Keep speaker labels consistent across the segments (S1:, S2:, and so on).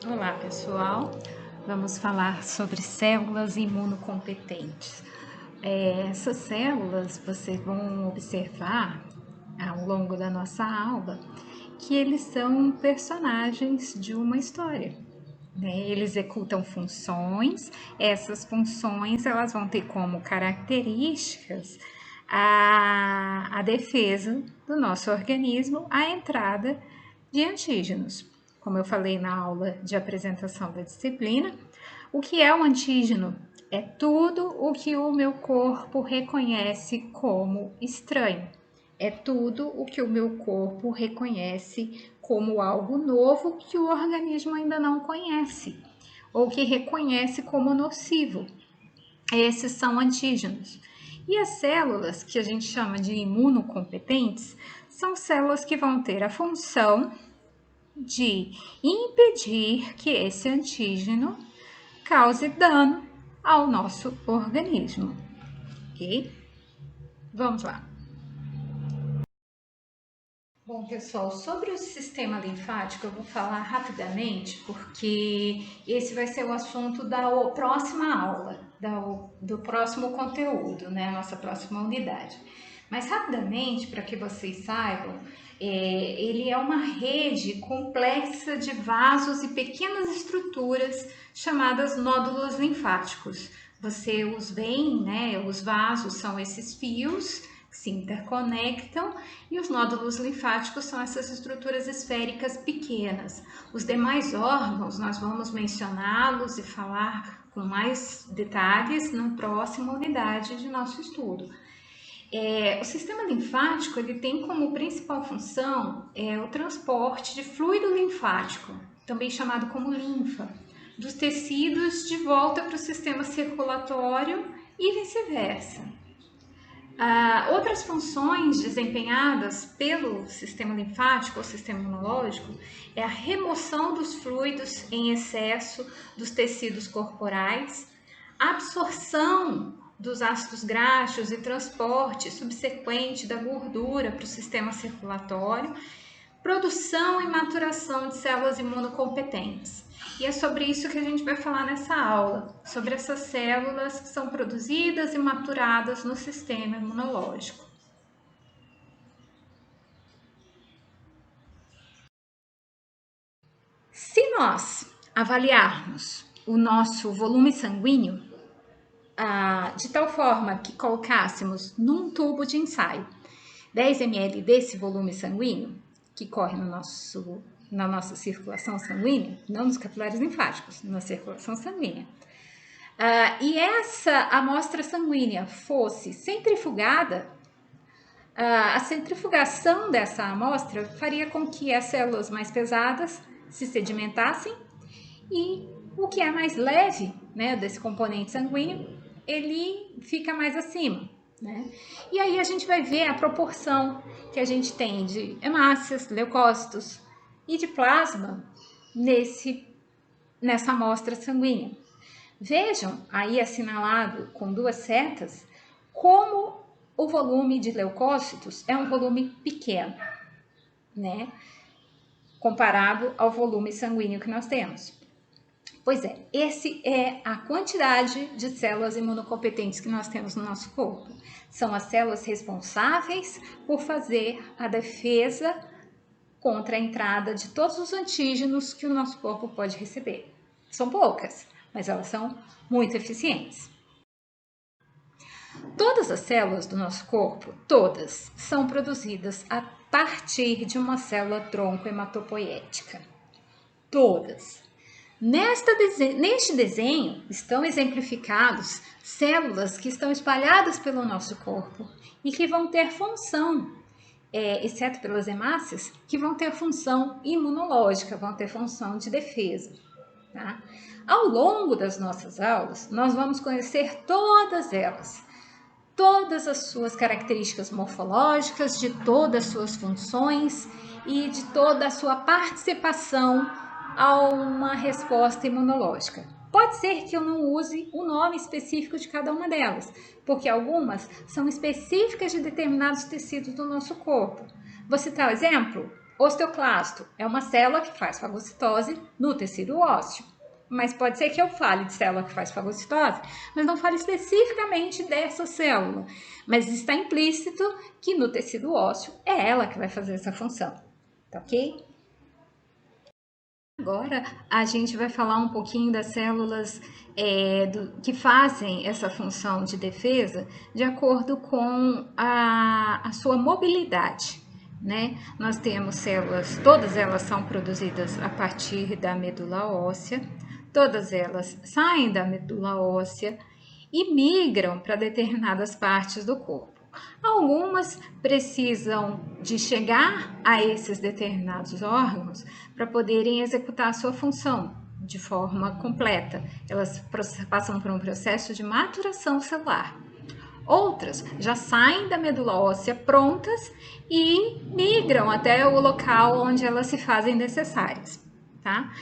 S1: Olá, pessoal. Vamos falar sobre células imunocompetentes. Essas células, vocês vão observar ao longo da nossa aula que eles são personagens de uma história. Eles executam funções. Essas funções elas vão ter como características a defesa do nosso organismo, a entrada de antígenos. Como eu falei na aula de apresentação da disciplina, o que é um antígeno? É tudo o que o meu corpo reconhece como estranho. É tudo o que o meu corpo reconhece como algo novo que o organismo ainda não conhece, ou que reconhece como nocivo. Esses são antígenos. E as células, que a gente chama de imunocompetentes, são células que vão ter a função de impedir que esse antígeno cause dano ao nosso organismo, ok? Vamos lá. Bom, pessoal, sobre o sistema linfático eu vou falar rapidamente, porque esse vai ser o assunto da próxima aula, do próximo conteúdo, né? Nossa próxima unidade. Mas rapidamente, para que vocês saibam, ele é uma rede complexa de vasos e pequenas estruturas chamadas nódulos linfáticos. Você os vê, né? Os vasos são esses fios que se interconectam e os nódulos linfáticos são essas estruturas esféricas pequenas. Os demais órgãos nós vamos mencioná-los e falar com mais detalhes na próxima unidade de nosso estudo. O sistema linfático ele tem como principal função o transporte de fluido linfático, também chamado como linfa, dos tecidos de volta para o sistema circulatório e vice-versa. Outras funções desempenhadas pelo sistema linfático ou sistema imunológico é a remoção dos fluidos em excesso dos tecidos corporais, a absorção dos ácidos graxos e transporte subsequente da gordura para o sistema circulatório, produção e maturação de células imunocompetentes. E é sobre isso que a gente vai falar nessa aula, sobre essas células que são produzidas e maturadas no sistema imunológico. Se nós avaliarmos o nosso volume sanguíneo, de tal forma que colocássemos num tubo de ensaio 10 ml desse volume sanguíneo, que corre na nossa circulação sanguínea, não nos capilares linfáticos, na circulação sanguínea, e essa amostra sanguínea fosse centrifugada, a centrifugação dessa amostra faria com que as células mais pesadas se sedimentassem e o que é mais leve, né, desse componente sanguíneo, ele fica mais acima, né? E aí a gente vai ver a proporção que a gente tem de hemácias, leucócitos e de plasma nessa amostra sanguínea. Vejam aí assinalado com duas setas como o volume de leucócitos é um volume pequeno, né? Comparado ao volume sanguíneo que nós temos. Pois é, esse é a quantidade de células imunocompetentes que nós temos no nosso corpo. São as células responsáveis por fazer a defesa contra a entrada de todos os antígenos que o nosso corpo pode receber. São poucas, mas elas são muito eficientes. Todas as células do nosso corpo, todas, são produzidas a partir de uma célula tronco hematopoética. Todas. Neste desenho estão exemplificados células que estão espalhadas pelo nosso corpo e que vão ter função, exceto pelas hemácias, que vão ter função imunológica, vão ter função de defesa. Tá? Ao longo das nossas aulas, nós vamos conhecer todas elas, todas as suas características morfológicas, de todas as suas funções e de toda a sua participação a uma resposta imunológica. Pode ser que eu não use o nome específico de cada uma delas, porque algumas são específicas de determinados tecidos do nosso corpo. Vou citar o exemplo? Osteoclasto é uma célula que faz fagocitose no tecido ósseo. Mas pode ser que eu fale de célula que faz fagocitose, mas não fale especificamente dessa célula. Mas está implícito que no tecido ósseo é ela que vai fazer essa função, tá ok? Agora a gente vai falar um pouquinho das células que fazem essa função de defesa de acordo com a sua mobilidade. Né? Nós temos células, todas elas são produzidas a partir da medula óssea, todas elas saem da medula óssea e migram para determinadas partes do corpo. Algumas precisam de chegar a esses determinados órgãos para poderem executar a sua função de forma completa. Elas passam por um processo de maturação celular. Outras já saem da medula óssea prontas e migram até o local onde elas se fazem necessárias, tá?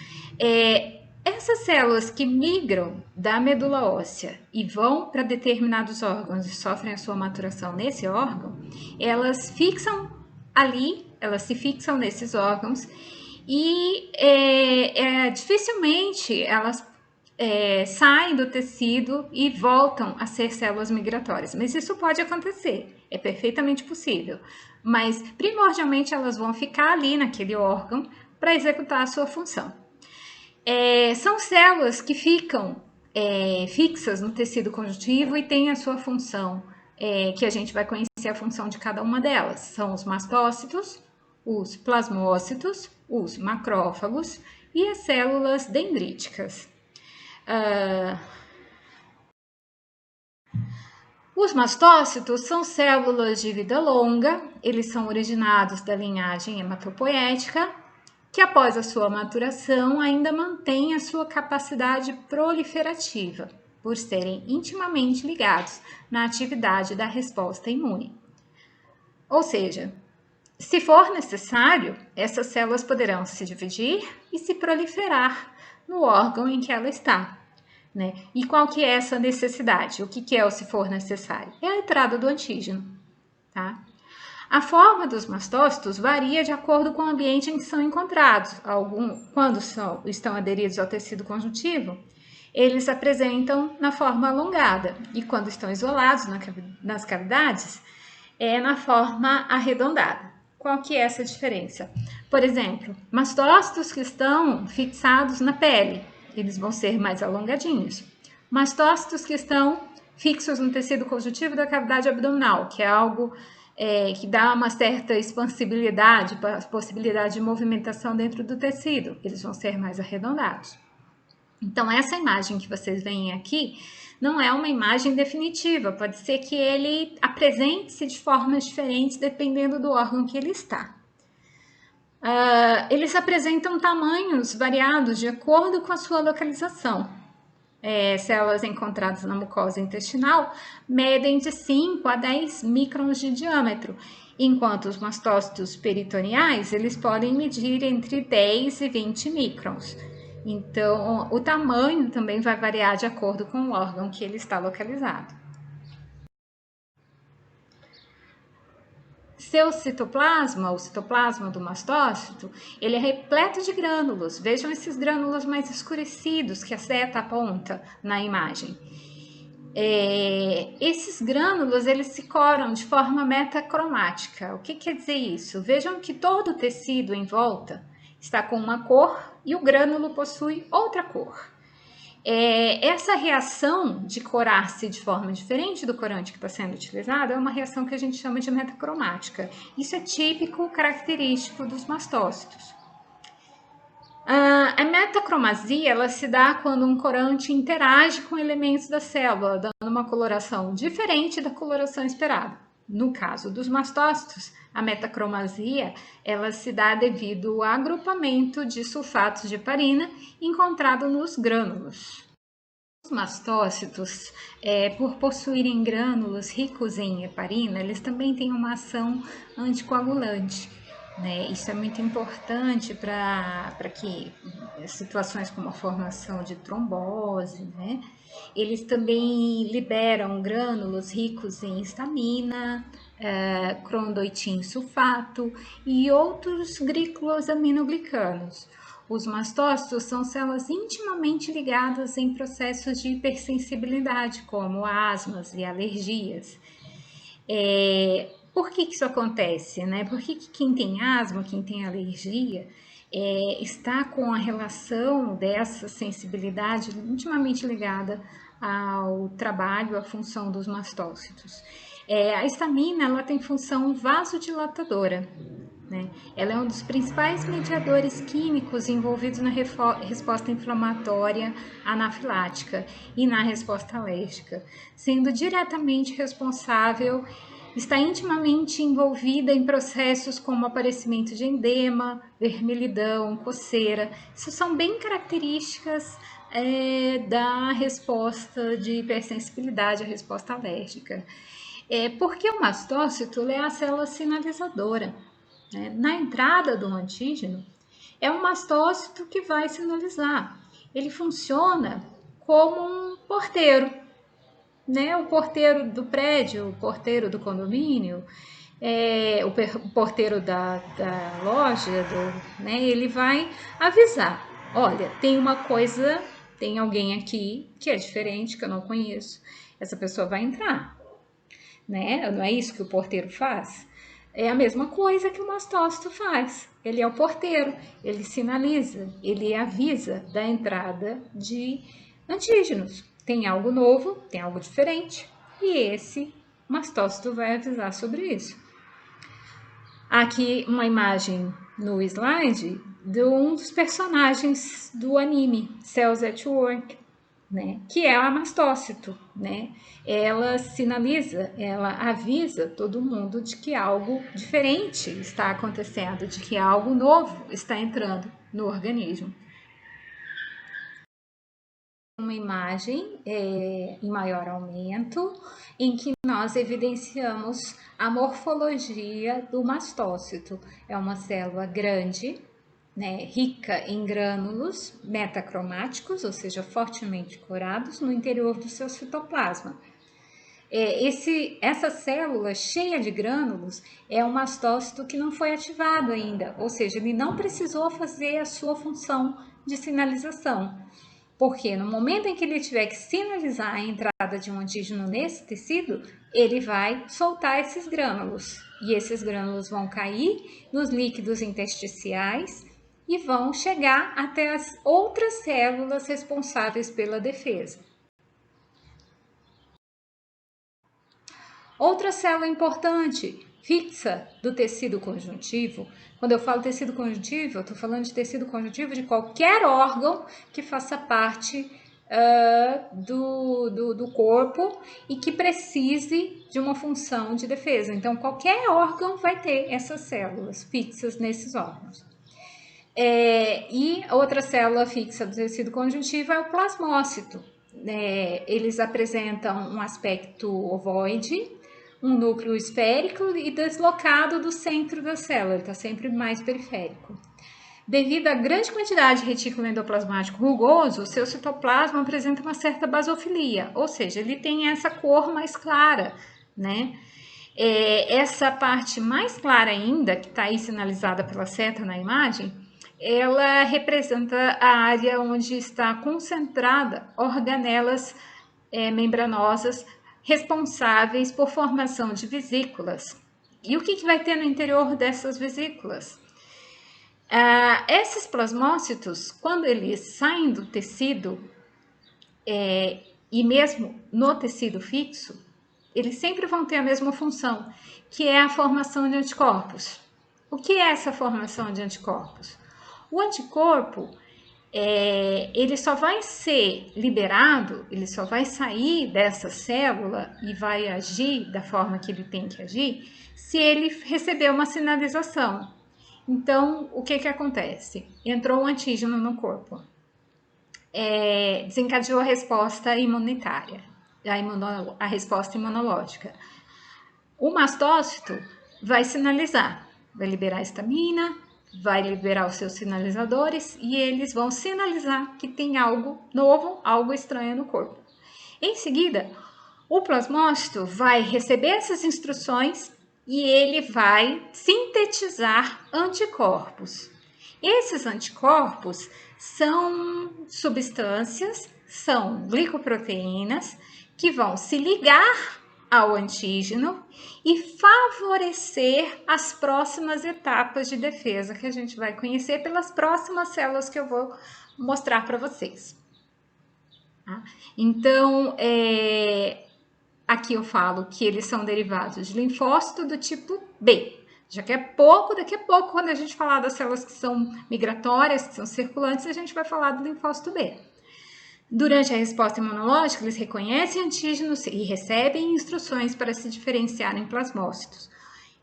S1: Essas células que migram da medula óssea e vão para determinados órgãos e sofrem a sua maturação nesse órgão, elas fixam ali, elas se fixam nesses órgãos e dificilmente elas saem do tecido e voltam a ser células migratórias. Mas isso pode acontecer, é perfeitamente possível. Mas primordialmente elas vão ficar ali naquele órgão para executar a sua função. São células que ficam fixas no tecido conjuntivo e têm a sua função, que a gente vai conhecer a função de cada uma delas. São os mastócitos, os plasmócitos, os macrófagos e as células dendríticas. Os mastócitos são células de vida longa, eles são originados da linhagem hematopoética, que após a sua maturação ainda mantém a sua capacidade proliferativa, por serem intimamente ligados na atividade da resposta imune. Ou seja, se for necessário, essas células poderão se dividir e se proliferar no órgão em que ela está. Né? E qual que é essa necessidade? O que é o se for necessário? É a entrada do antígeno. Tá? A forma dos mastócitos varia de acordo com o ambiente em que são encontrados. Quando estão aderidos ao tecido conjuntivo, eles se apresentam na forma alongada, e quando estão isolados nas cavidades, é na forma arredondada. Qual que é essa diferença? Por exemplo, mastócitos que estão fixados na pele, eles vão ser mais alongadinhos. Mastócitos que estão fixos no tecido conjuntivo da cavidade abdominal, que é algo que dá uma certa expansibilidade, possibilidade de movimentação dentro do tecido, eles vão ser mais arredondados. Então, essa imagem que vocês veem aqui não é uma imagem definitiva, pode ser que ele apresente-se de formas diferentes dependendo do órgão que ele está. Eles apresentam tamanhos variados de acordo com a sua localização. Células encontradas na mucosa intestinal medem de 5 a 10 microns de diâmetro, enquanto os mastócitos peritoneais eles podem medir entre 10 e 20 microns. Então, o tamanho também vai variar de acordo com o órgão que ele está localizado. Seu citoplasma, o citoplasma do mastócito, ele é repleto de grânulos. Vejam esses grânulos mais escurecidos que a seta aponta na imagem. Esses grânulos, eles se coram de forma metacromática. O que quer dizer isso? Vejam que todo o tecido em volta está com uma cor e o grânulo possui outra cor. Essa reação de corar-se de forma diferente do corante que está sendo utilizado é uma reação que a gente chama de metacromática. Isso é típico, característico dos mastócitos. A metacromasia ela se dá quando um corante interage com elementos da célula, dando uma coloração diferente da coloração esperada. No caso dos mastócitos, a metacromasia ela se dá devido ao agrupamento de sulfatos de heparina encontrado nos grânulos. Os mastócitos, por possuírem grânulos ricos em heparina, eles também têm uma ação anticoagulante. Né? Isso é muito importante para que situações como a formação de trombose, né? Eles também liberam grânulos ricos em histamina, chrondoitin sulfato e outros glicosaminoglicanos. Os mastócitos são células intimamente ligadas em processos de hipersensibilidade, como asmas e alergias. Por que isso acontece, né? Por que quem tem asma, quem tem alergia, está com a relação dessa sensibilidade intimamente ligada ao trabalho, à função dos mastócitos? A histamina, ela tem função vasodilatadora, né? Ela é um dos principais mediadores químicos envolvidos na resposta inflamatória anafilática e na resposta alérgica, sendo diretamente responsável, está intimamente envolvida em processos como aparecimento de edema, vermelhidão, coceira. Isso são bem características da resposta de hipersensibilidade à resposta alérgica. Porque o mastócito é a célula sinalizadora. Na entrada do antígeno, é um mastócito que vai sinalizar. Ele funciona como um porteiro, né? O porteiro do prédio, o porteiro do condomínio, o porteiro da loja, né? Ele vai avisar, olha, tem uma coisa, tem alguém aqui que é diferente, que eu não conheço, essa pessoa vai entrar, né? Não é isso que o porteiro faz? É a mesma coisa que o mastócito faz. Ele é o porteiro, ele sinaliza, ele avisa da entrada de antígenos. Tem algo novo, tem algo diferente, e esse mastócito vai avisar sobre isso. Aqui uma imagem no slide de um dos personagens do anime Cells at Work, né, que é a mastócito, né? Ela sinaliza, ela avisa todo mundo de que algo diferente está acontecendo, de que algo novo está entrando no organismo. Uma imagem em maior aumento, em que nós evidenciamos a morfologia do mastócito. É uma célula grande, né, rica em grânulos metacromáticos, ou seja, fortemente colorados no interior do seu citoplasma. Essa célula cheia de grânulos é um mastócito que não foi ativado ainda, ou seja, ele não precisou fazer a sua função de sinalização. Porque no momento em que ele tiver que sinalizar a entrada de um antígeno nesse tecido, ele vai soltar esses grânulos. E esses grânulos vão cair nos líquidos intersticiais e vão chegar até as outras células responsáveis pela defesa. Outra célula importante, fixa do tecido conjuntivo. Quando eu falo tecido conjuntivo, eu estou falando de tecido conjuntivo de qualquer órgão que faça parte do corpo e que precise de uma função de defesa. Então, qualquer órgão vai ter essas células fixas nesses órgãos. E outra célula fixa do tecido conjuntivo é o plasmócito. Eles apresentam um aspecto ovoide, um núcleo esférico e deslocado do centro da célula, ele está sempre mais periférico. Devido à grande quantidade de retículo endoplasmático rugoso, o seu citoplasma apresenta uma certa basofilia, ou seja, ele tem essa cor mais clara, né? Essa parte mais clara ainda, que está aí sinalizada pela seta na imagem, ela representa a área onde está concentrada organelas membranosas responsáveis por formação de vesículas. E o que vai ter no interior dessas vesículas? Esses plasmócitos, quando eles saem do tecido, e mesmo no tecido fixo, eles sempre vão ter a mesma função, que é a formação de anticorpos. O que é essa formação de anticorpos? O anticorpo, ele só vai ser liberado, ele só vai sair dessa célula e vai agir da forma que ele tem que agir, se ele receber uma sinalização. Então, o que acontece? Entrou um antígeno no corpo, desencadeou a resposta imunitária, a resposta imunológica. O mastócito vai sinalizar, vai liberar histamina, vai liberar os seus sinalizadores e eles vão sinalizar que tem algo novo, algo estranho no corpo. Em seguida, o plasmócito vai receber essas instruções e ele vai sintetizar anticorpos. Esses anticorpos são substâncias, são glicoproteínas que vão se ligar ao antígeno e favorecer as próximas etapas de defesa que a gente vai conhecer pelas próximas células que eu vou mostrar para vocês. Então, aqui eu falo que eles são derivados de linfócito do tipo B. Daqui a pouco, quando a gente falar das células que são migratórias, que são circulantes, a gente vai falar do linfócito B. Durante a resposta imunológica, eles reconhecem antígenos e recebem instruções para se diferenciarem em plasmócitos.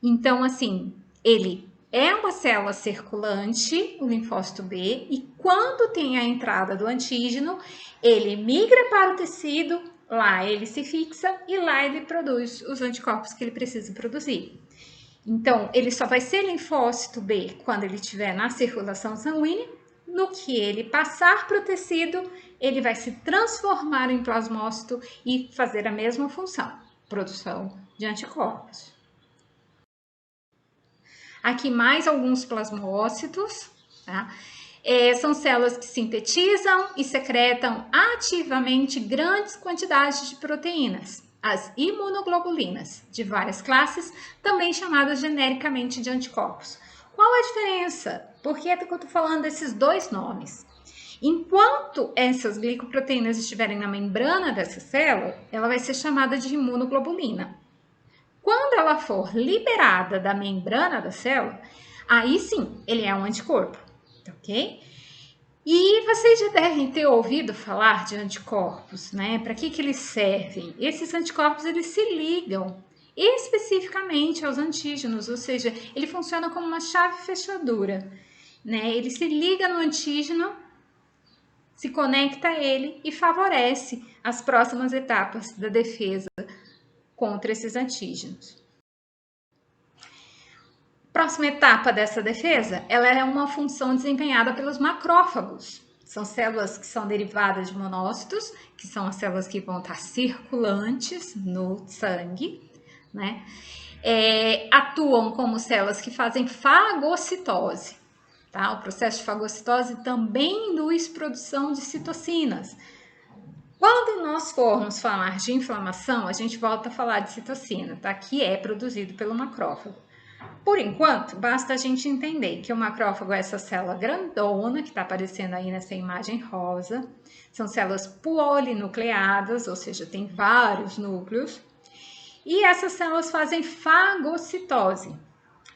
S1: Então, assim, ele é uma célula circulante, o linfócito B, e quando tem a entrada do antígeno, ele migra para o tecido, lá ele se fixa e lá ele produz os anticorpos que ele precisa produzir. Então, ele só vai ser linfócito B quando ele estiver na circulação sanguínea. No que ele passar para o tecido, ele vai se transformar em plasmócito e fazer a mesma função, produção de anticorpos. Aqui mais alguns plasmócitos, tá? São células que sintetizam e secretam ativamente grandes quantidades de proteínas, as imunoglobulinas, de várias classes, também chamadas genericamente de anticorpos. Qual a diferença? Por que eu estou falando desses dois nomes? Enquanto essas glicoproteínas estiverem na membrana dessa célula, ela vai ser chamada de imunoglobulina. Quando ela for liberada da membrana da célula, aí sim, ele é um anticorpo, ok? E vocês já devem ter ouvido falar de anticorpos, né? Para que eles servem? Esses anticorpos, eles se ligam especificamente aos antígenos, ou seja, ele funciona como uma chave fechadura, né? Ele se liga no antígeno, se conecta a ele e favorece as próximas etapas da defesa contra esses antígenos. Próxima etapa dessa defesa, ela é uma função desempenhada pelos macrófagos. São células que são derivadas de monócitos, que são as células que vão estar circulantes no sangue, né? Atuam como células que fazem fagocitose. Tá? O processo de fagocitose também induz produção de citocinas. Quando nós formos falar de inflamação, a gente volta a falar de citocina, tá? Que é produzido pelo macrófago. Por enquanto, basta a gente entender que o macrófago é essa célula grandona que está aparecendo aí nessa imagem rosa. São células polinucleadas, ou seja, tem vários núcleos. E essas células fazem fagocitose.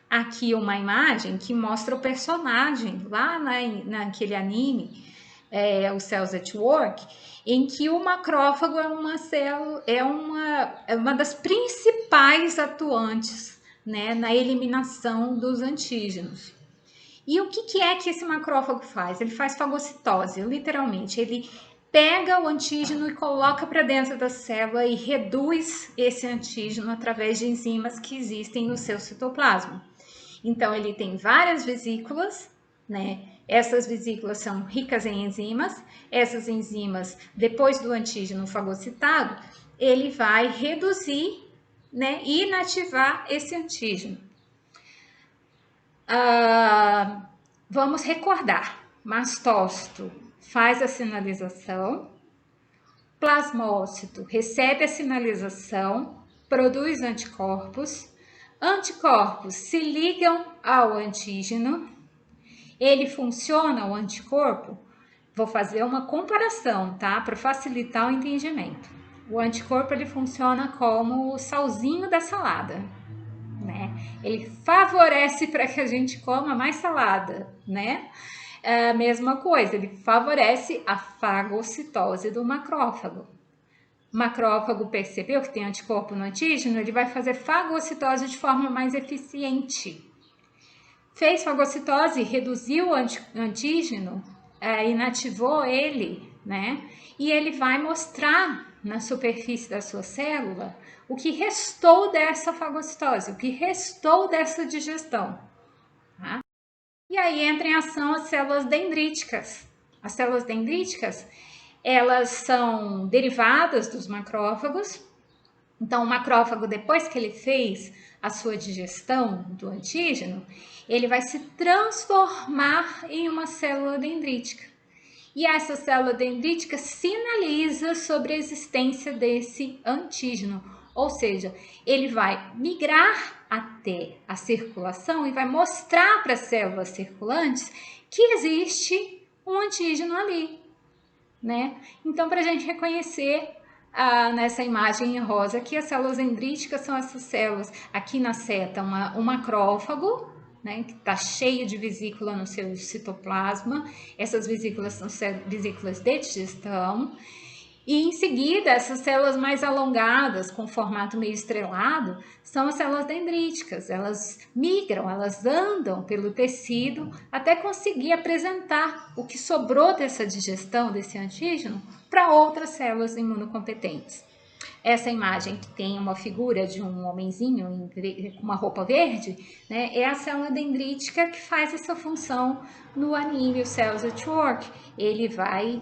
S1: Aqui uma imagem que mostra o personagem lá naquele anime, o Cells at Work, em que o macrófago é uma célula, é uma das principais atuantes, né, na eliminação dos antígenos. E o que é que esse macrófago faz? Ele faz fagocitose, literalmente. Ele pega o antígeno e coloca para dentro da célula e reduz esse antígeno através de enzimas que existem no seu citoplasma. Então, ele tem várias vesículas, né? Essas vesículas são ricas em enzimas. Essas enzimas, depois do antígeno fagocitado, ele vai reduzir, né, e inativar esse antígeno. Vamos recordar. Mastócito faz a sinalização, plasmócito recebe a sinalização, produz anticorpos, anticorpos se ligam ao antígeno, ele funciona, o anticorpo, vou fazer uma comparação, tá? Para facilitar o entendimento. O anticorpo, ele funciona como o salzinho da salada, né? Ele favorece para que a gente coma mais salada, né? É a mesma coisa, ele favorece a fagocitose do macrófago. O macrófago percebeu que tem anticorpo no antígeno, ele vai fazer fagocitose de forma mais eficiente. Fez fagocitose, reduziu o antígeno, inativou ele, né? E ele vai mostrar na superfície da sua célula o que restou dessa fagocitose, o que restou dessa digestão. Tá? E aí entra em ação as células dendríticas. As células dendríticas, elas são derivadas dos macrófagos Então, o macrófago, depois que ele fez a sua digestão do antígeno, ele vai se transformar em uma célula dendrítica. E essa célula dendrítica sinaliza sobre a existência desse antígeno, ou seja, ele vai migrar até a circulação e vai mostrar para as células circulantes que existe um antígeno ali, né? Então, para a gente reconhecer nessa imagem em rosa que as células dendríticas são essas células, aqui na seta, um macrófago, né, que está cheio de vesícula no seu citoplasma. Essas vesículas são vesículas de digestão. E em seguida, essas células mais alongadas, com formato meio estrelado, são as células dendríticas. Elas migram, elas andam pelo tecido até conseguir apresentar o que sobrou dessa digestão, desse antígeno, para outras células imunocompetentes. Essa imagem que tem uma figura de um homenzinho com uma roupa verde, né, é a célula dendrítica que faz essa função no anímio Cells at Work. Ele vai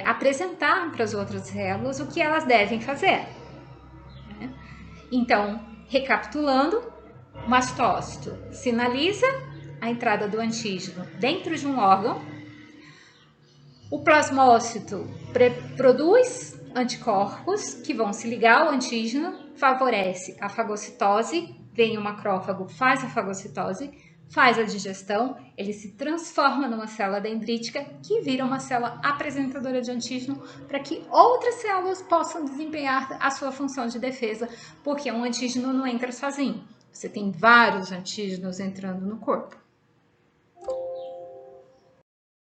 S1: apresentar para as outras células o que elas devem fazer. Né? Então, recapitulando, o mastócito sinaliza a entrada do antígeno dentro de um órgão, o plasmócito produz anticorpos que vão se ligar ao antígeno, favorece a fagocitose, vem o macrófago, faz a fagocitose, faz a digestão, ele se transforma numa célula dendrítica que vira uma célula apresentadora de antígeno para que outras células possam desempenhar a sua função de defesa, porque um antígeno não entra sozinho. Você tem vários antígenos entrando no corpo.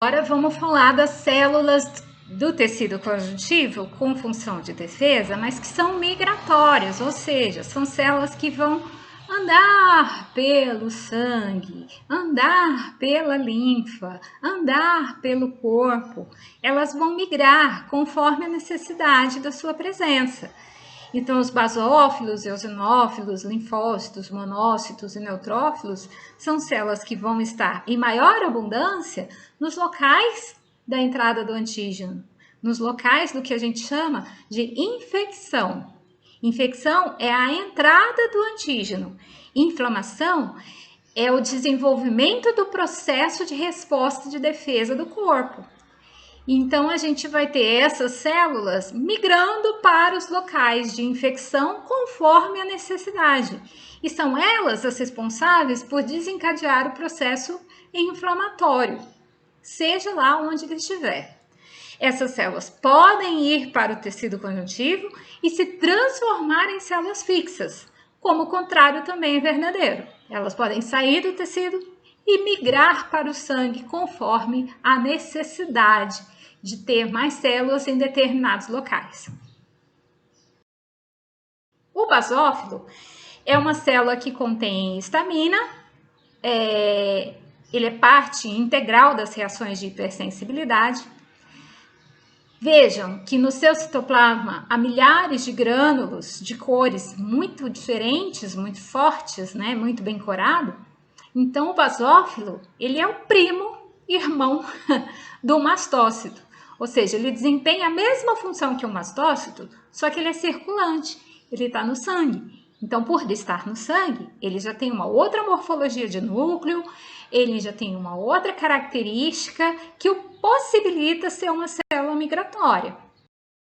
S1: Agora vamos falar das células do tecido conjuntivo com função de defesa, mas que são migratórias, ou seja, são células que vão andar pelo sangue, andar pela linfa, andar pelo corpo. Elas vão migrar conforme a necessidade da sua presença. Então, os basófilos, eosinófilos, linfócitos, monócitos e neutrófilos são células que vão estar em maior abundância nos locais da entrada do antígeno, nos locais do que a gente chama de infecção. Infecção é a entrada do antígeno. Inflamação é o desenvolvimento do processo de resposta de defesa do corpo. Então, a gente vai ter essas células migrando para os locais de infecção conforme a necessidade. E são elas as responsáveis por desencadear o processo inflamatório, seja lá onde ele estiver. Essas células podem ir para o tecido conjuntivo e se transformar em células fixas, como o contrário também é verdadeiro. Elas podem sair do tecido e migrar para o sangue conforme a necessidade de ter mais células em determinados locais. O basófilo é uma célula que contém histamina, ele é parte integral das reações de hipersensibilidade. Vejam que no seu citoplasma há milhares de grânulos de cores muito diferentes, muito fortes, né? Muito bem corado. Então, o basófilo, ele é o primo irmão do mastócito. Ou seja, ele desempenha a mesma função que o mastócito, só que ele é circulante, ele está no sangue. Então, por estar no sangue, ele já tem uma outra morfologia de núcleo, ele já tem uma outra característica que o possibilita ser uma célula migratória.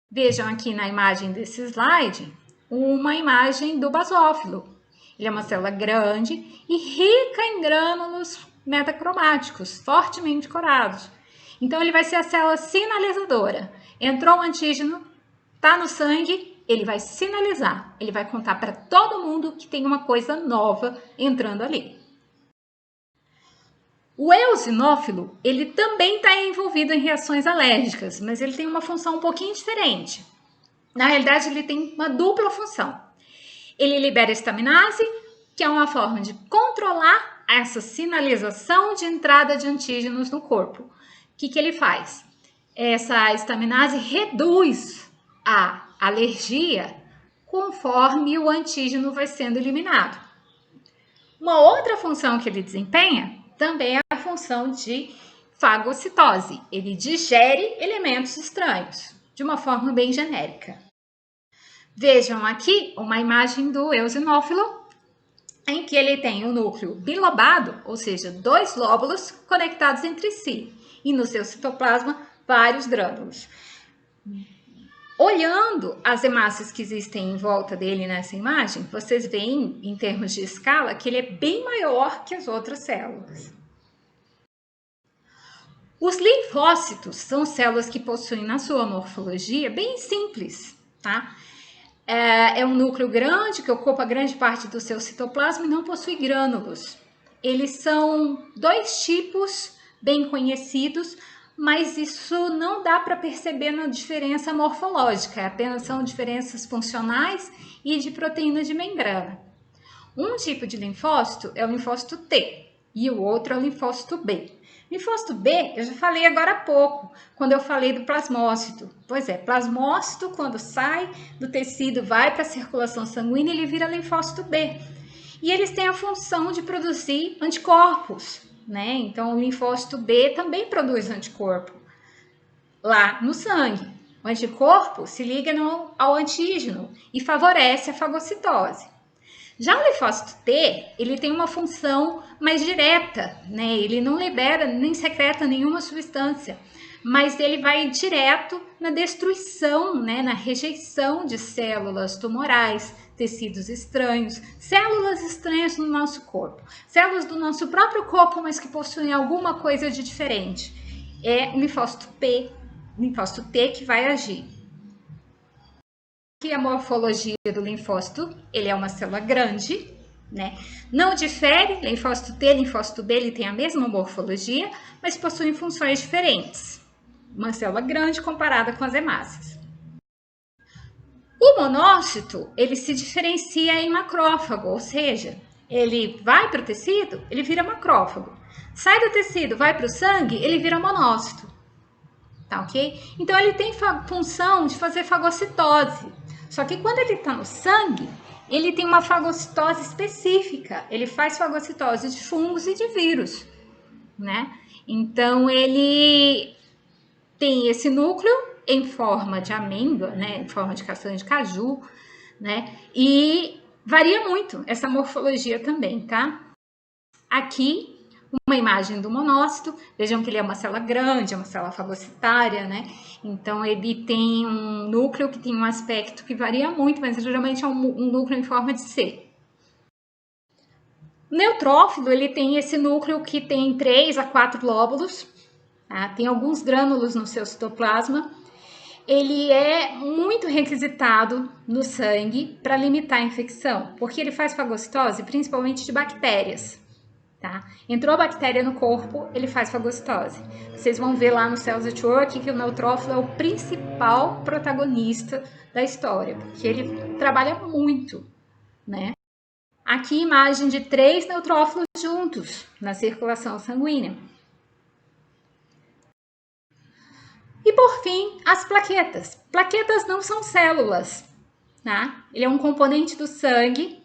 S1: Vejam aqui na imagem desse slide, uma imagem do basófilo. Ele é uma célula grande e rica em grânulos metacromáticos, fortemente corados. Então, ele vai ser a célula sinalizadora. Entrou o antígeno, está no sangue, ele vai sinalizar. Ele vai contar para todo mundo que tem uma coisa nova entrando ali. O eosinófilo, ele também está envolvido em reações alérgicas, mas ele tem uma função um pouquinho diferente. Na realidade, ele tem uma dupla função. Ele libera estaminase, que é uma forma de controlar essa sinalização de entrada de antígenos no corpo. O que ele faz? Essa estaminase reduz a alergia conforme o antígeno vai sendo eliminado. Uma outra função que ele desempenha também é a função de fagocitose. Ele digere elementos estranhos, de uma forma bem genérica. Vejam aqui uma imagem do eosinófilo, em que ele tem um núcleo bilobado, ou seja, 2 lóbulos conectados entre si, e no seu citoplasma, vários grânulos. Olhando as hemácias que existem em volta dele nessa imagem, vocês veem, em termos de escala, que ele é bem maior que as outras células. Os linfócitos são células que possuem na sua morfologia bem simples, tá? É um núcleo grande que ocupa grande parte do seu citoplasma e não possui grânulos. Eles são 2 tipos bem conhecidos, mas isso não dá para perceber na diferença morfológica, apenas são diferenças funcionais e de proteína de membrana. Um tipo de linfócito é o linfócito T e o outro é o linfócito B. Linfócito B, eu já falei agora há pouco, quando eu falei do plasmócito. Pois é, plasmócito, quando sai do tecido, vai para a circulação sanguínea, ele vira linfócito B. E eles têm a função de produzir anticorpos, né? Então, o linfócito B também produz anticorpo lá no sangue. O anticorpo se liga ao antígeno e favorece a fagocitose. Já o linfócito T, ele tem uma função mais direta, né? Ele não libera nem secreta nenhuma substância, mas ele vai direto na destruição, né? Na rejeição de células tumorais, tecidos estranhos, células estranhas no nosso corpo, células do nosso próprio corpo, mas que possuem alguma coisa de diferente. É o linfócito T que vai agir. Aqui a morfologia do linfócito, ele é uma célula grande, né? Não difere, linfócito T, linfócito B, ele tem a mesma morfologia, mas possuem funções diferentes. Uma célula grande comparada com as hemácias. O monócito, ele se diferencia em macrófago, ou seja, ele vai para o tecido, ele vira macrófago. Sai do tecido, vai para o sangue, ele vira monócito. Tá ok? Então, ele tem função de fazer fagocitose. Só que quando ele está no sangue, ele tem uma fagocitose específica. Ele faz fagocitose de fungos e de vírus, né? Então, ele tem esse núcleo em forma de amêndoa, né? Em forma de castanha de caju, né? E varia muito essa morfologia também, tá? Aqui, uma imagem do monócito, vejam que ele é uma célula grande, é uma célula fagocitária, né? Então, ele tem um núcleo que tem um aspecto que varia muito, mas geralmente é um núcleo em forma de C. O neutrófilo, ele tem esse núcleo que tem 3 a 4 lóbulos, tá? Tem alguns grânulos no seu citoplasma. Ele é muito requisitado no sangue para limitar a infecção, porque ele faz fagocitose principalmente de bactérias. Tá? Entrou a bactéria no corpo, ele faz fagocitose. Vocês vão ver lá no Cells at Work que o neutrófilo é o principal protagonista da história, porque ele trabalha muito, né? Aqui, imagem de 3 neutrófilos juntos na circulação sanguínea. E por fim, as plaquetas. Plaquetas não são células, tá? Ele é um componente do sangue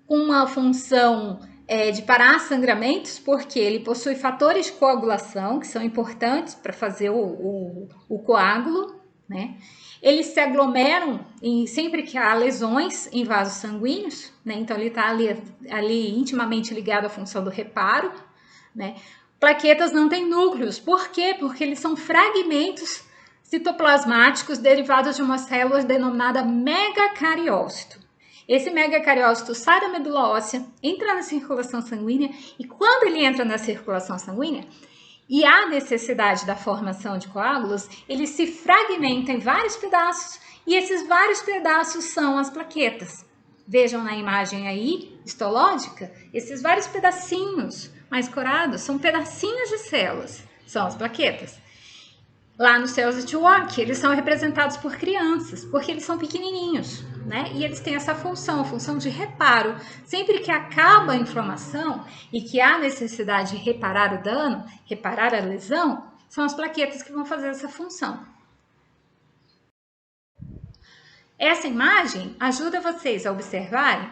S1: com uma função de parar sangramentos, porque ele possui fatores de coagulação, que são importantes para fazer o coágulo, né? Eles se aglomeram sempre que há lesões em vasos sanguíneos, né? Então ele está ali intimamente ligado à função do reparo, né? Plaquetas não têm núcleos, por quê? Porque eles são fragmentos citoplasmáticos derivados de uma célula denominada megacariócito. Esse megacariócito sai da medula óssea, entra na circulação sanguínea e quando ele entra na circulação sanguínea e há necessidade da formação de coágulos, ele se fragmenta em vários pedaços e esses vários pedaços são as plaquetas. Vejam na imagem aí, histológica, esses vários pedacinhos mais corados são pedacinhos de células, são as plaquetas. Lá no Cells at Work, eles são representados por crianças, porque eles são pequenininhos, né? E eles têm essa função, a função de reparo. Sempre que acaba a inflamação e que há necessidade de reparar o dano, reparar a lesão, são as plaquetas que vão fazer essa função. Essa imagem ajuda vocês a observarem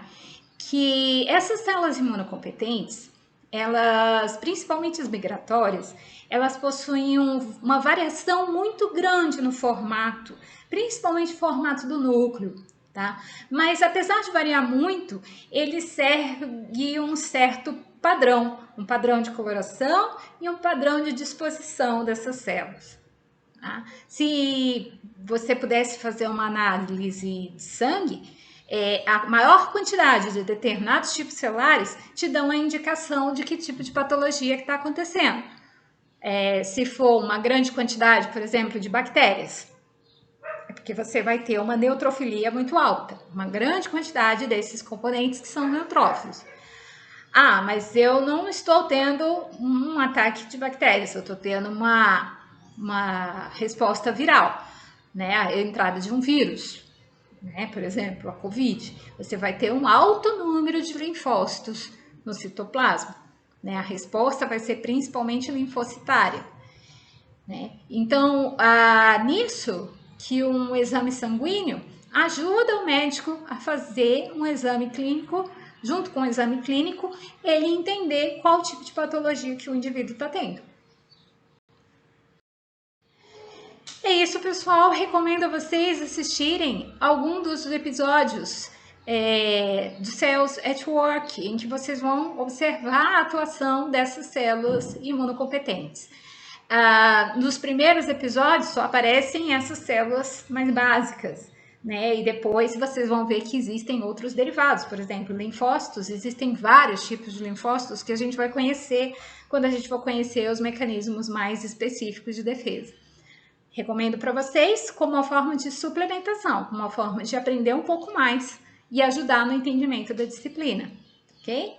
S1: que essas células imunocompetentes, elas, principalmente as migratórias, elas possuem uma variação muito grande no formato, principalmente o formato do núcleo, tá? Mas apesar de variar muito, ele segue um certo padrão, um padrão de coloração e um padrão de disposição dessas células. Tá? Se você pudesse fazer uma análise de sangue, a maior quantidade de determinados tipos celulares te dão a indicação de que tipo de patologia que está acontecendo. Se for uma grande quantidade, por exemplo, de bactérias, é porque você vai ter uma neutrofilia muito alta, uma grande quantidade desses componentes que são neutrófilos. Ah, mas eu não estou tendo um ataque de bactérias, eu estou tendo uma resposta viral, né? A entrada de um vírus, né? Por exemplo, a Covid. Você vai ter um alto número de linfócitos no citoplasma, né? A resposta vai ser principalmente linfocitária, né? Então, nisso que um exame sanguíneo ajuda o médico a fazer um exame clínico, junto com o exame clínico, ele entender qual tipo de patologia que o indivíduo está tendo. É isso, pessoal. Recomendo a vocês assistirem algum dos episódios do Cells at Work, em que vocês vão observar a atuação dessas células imunocompetentes. Nos primeiros episódios só aparecem essas células mais básicas, né? E depois vocês vão ver que existem outros derivados, por exemplo, linfócitos. Existem vários tipos de linfócitos que a gente vai conhecer quando a gente for conhecer os mecanismos mais específicos de defesa. Recomendo para vocês como uma forma de suplementação, como uma forma de aprender um pouco mais e ajudar no entendimento da disciplina, ok?